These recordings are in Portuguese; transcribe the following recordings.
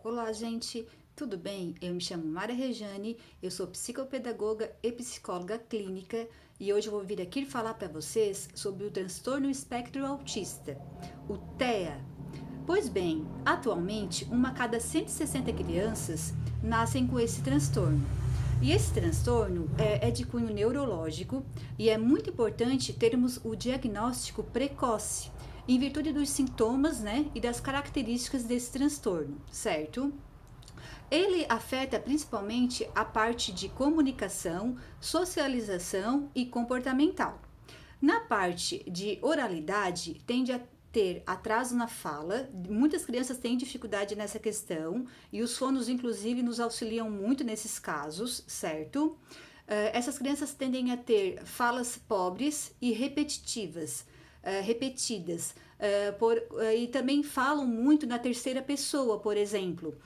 Olá, gente, tudo bem? Eu me chamo Mara Rejane, eu sou psicopedagoga e psicóloga clínica e hoje eu vou vir aqui falar para vocês sobre o transtorno espectro autista, o TEA. Pois bem, atualmente, uma a cada 160 crianças nascem com esse transtorno. E esse transtorno é de cunho neurológico e é muito importante termos o diagnóstico precoce, em virtude dos sintomas, né, e das características desse transtorno, certo? Ele afeta principalmente a parte de comunicação, socialização e comportamental. Na parte de oralidade, tende a ter atraso na fala, muitas crianças têm dificuldade nessa questão e os fonos, inclusive, nos auxiliam muito nesses casos, certo? Essas crianças tendem a ter falas pobres e repetitivas, repetidas, e também falam muito na terceira pessoa, por exemplo.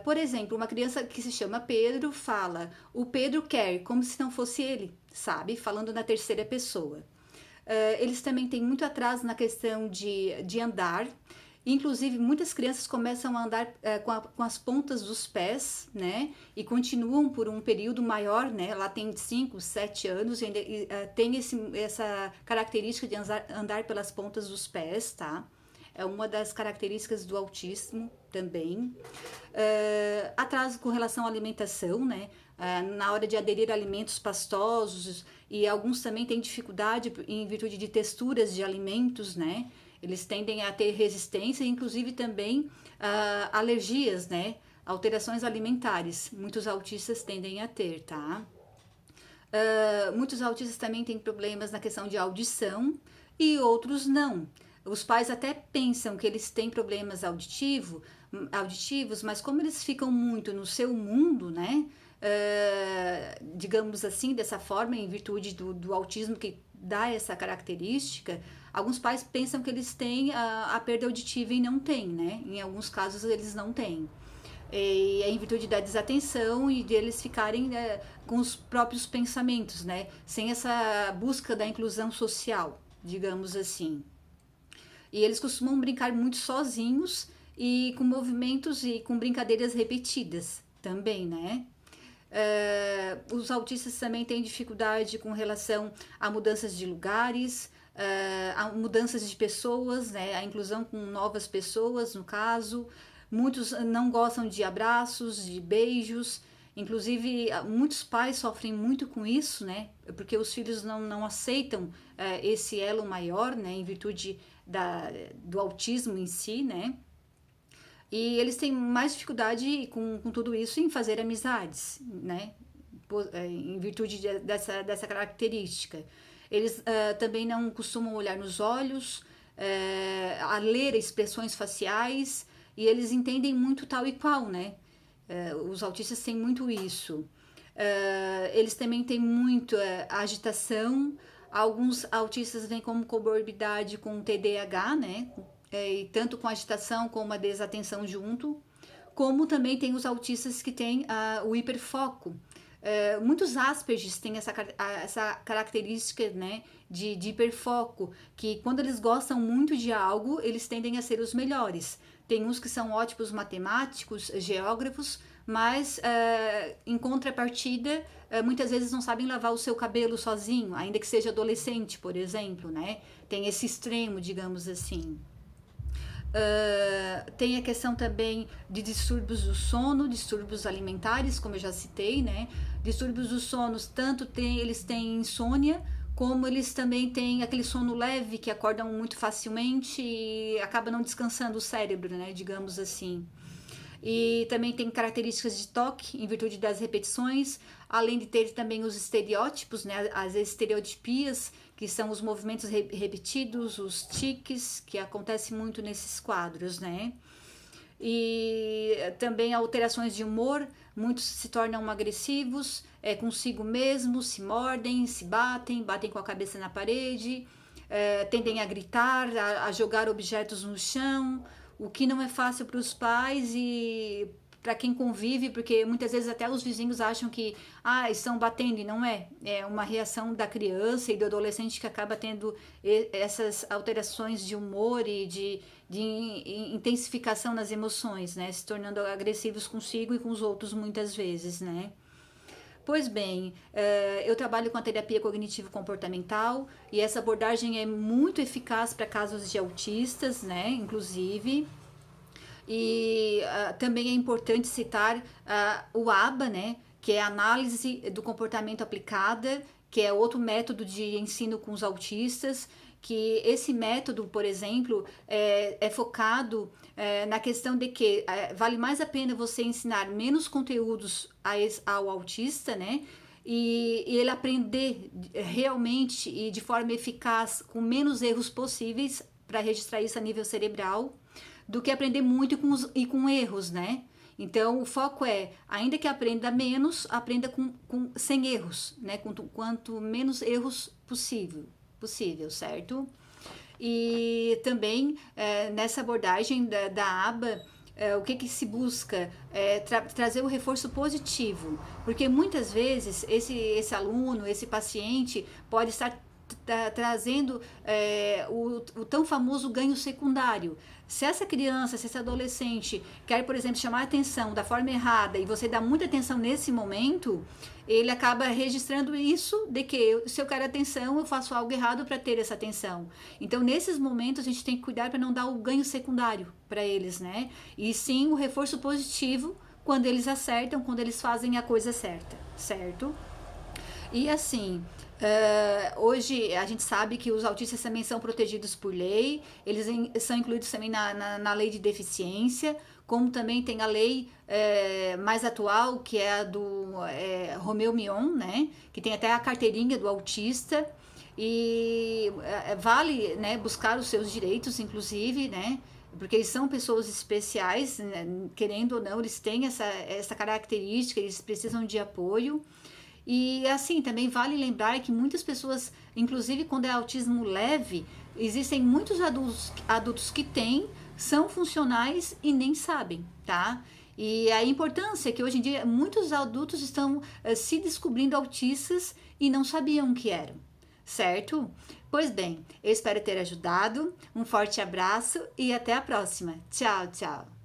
Por exemplo, uma criança que se chama Pedro fala, o Pedro quer, como se não fosse ele, sabe? Falando na terceira pessoa. Eles também têm muito atraso na questão de andar. Inclusive, muitas crianças começam a andar com as pontas dos pés, né? E continuam por um período maior, né? Lá tem 5, 7 anos e ainda tem essa característica de andar pelas pontas dos pés, tá? É uma das características do autismo também. Atraso com relação à alimentação, né? Na hora de aderir a alimentos pastosos, e alguns também têm dificuldade em virtude de texturas de alimentos, né? Eles tendem a ter resistência, inclusive também alergias, né? Alterações alimentares. Muitos autistas tendem a ter, tá? Muitos autistas também têm problemas na questão de audição e outros não. Os pais até pensam que eles têm problemas auditivos, mas como eles ficam muito no seu mundo, né? Digamos assim, dessa forma, em virtude do autismo que dá essa característica, alguns pais pensam que eles têm a perda auditiva e não têm, né? Em alguns casos eles não têm. E é em virtude da desatenção e deles ficarem com os próprios pensamentos, né? Sem essa busca da inclusão social, digamos assim. E eles costumam brincar muito sozinhos e com movimentos e com brincadeiras repetidas também, né? Os autistas também têm dificuldade com relação a mudanças de lugares, a mudanças de pessoas, né? A inclusão com novas pessoas, no caso. Muitos não gostam de abraços, de beijos. Inclusive, muitos pais sofrem muito com isso, né? Porque os filhos não aceitam esse elo maior, né? Em virtude do autismo em si, né? E eles têm mais dificuldade com tudo isso em fazer amizades, né? Em virtude dessa característica. Eles também não costumam olhar nos olhos, a ler expressões faciais, e eles entendem muito tal e qual, né? Os autistas têm muito isso. Eles também têm muito agitação. Alguns autistas vêm como comorbidade com TDAH, né? E tanto com agitação como a desatenção junto. Como também tem os autistas que têm o hiperfoco. Muitos Aspergers têm essa característica, né, de hiperfoco, que quando eles gostam muito de algo, eles tendem a ser os melhores. Tem uns que são ótimos matemáticos, geógrafos, mas em contrapartida, muitas vezes não sabem lavar o seu cabelo sozinho, ainda que seja adolescente, por exemplo, né? Tem esse extremo, digamos assim. Tem a questão também de distúrbios do sono, distúrbios alimentares, como eu já citei, né? Distúrbios do sono, eles têm insônia, como eles também têm aquele sono leve, que acordam muito facilmente e acaba não descansando o cérebro, né? Digamos assim. E também tem características de toque em virtude das repetições, além de ter também os estereótipos, né, as estereotipias, que são os movimentos repetidos, os tiques, que acontecem muito nesses quadros, né? E também alterações de humor, muitos se tornam agressivos, consigo mesmo, se mordem, se batem com a cabeça na parede, tendem a gritar, a jogar objetos no chão, o que não é fácil para os pais e para quem convive, porque muitas vezes até os vizinhos acham que estão batendo, e não é. É uma reação da criança e do adolescente que acaba tendo essas alterações de humor e de intensificação nas emoções, né? Se tornando agressivos consigo e com os outros muitas vezes, né? Pois bem, eu trabalho com a terapia cognitivo-comportamental e essa abordagem é muito eficaz para casos de autistas, né, inclusive. E também é importante citar o ABA, né, que é a análise do comportamento aplicada, que é outro método de ensino com os autistas, que esse método, por exemplo, é focado na questão de que vale mais a pena você ensinar menos conteúdos ao autista, né? E ele aprender realmente e de forma eficaz, com menos erros possíveis, para registrar isso a nível cerebral, do que aprender muito e com erros, né? Então, o foco é, ainda que aprenda menos, aprenda sem erros, né? Quanto menos erros possível, certo? E também, nessa abordagem da ABA, o que se busca é trazer o reforço positivo, porque muitas vezes esse aluno, esse paciente pode estar trazendo o tão famoso ganho secundário. Se essa criança, se esse adolescente quer, por exemplo, chamar a atenção da forma errada e você dá muita atenção nesse momento, ele acaba registrando isso de que se eu quero atenção, eu faço algo errado para ter essa atenção. Então, nesses momentos, a gente tem que cuidar para não dar o ganho secundário para eles, né? E sim o reforço positivo quando eles acertam, quando eles fazem a coisa certa, certo? E assim, hoje a gente sabe que os autistas também são protegidos por lei, eles são incluídos também na lei de deficiência, como também tem a lei mais atual, que é a do Romeu Mion, né? Que tem até a carteirinha do autista, e vale, né, buscar os seus direitos, inclusive, né? Porque eles são pessoas especiais, né? Querendo ou não, eles têm essa característica, eles precisam de apoio. E assim, também vale lembrar que muitas pessoas, inclusive quando é autismo leve, existem muitos adultos que têm, são funcionais e nem sabem, tá? E a importância é que hoje em dia muitos adultos estão se descobrindo autistas e não sabiam que eram, certo? Pois bem, eu espero ter ajudado. Um forte abraço e até a próxima. Tchau, tchau.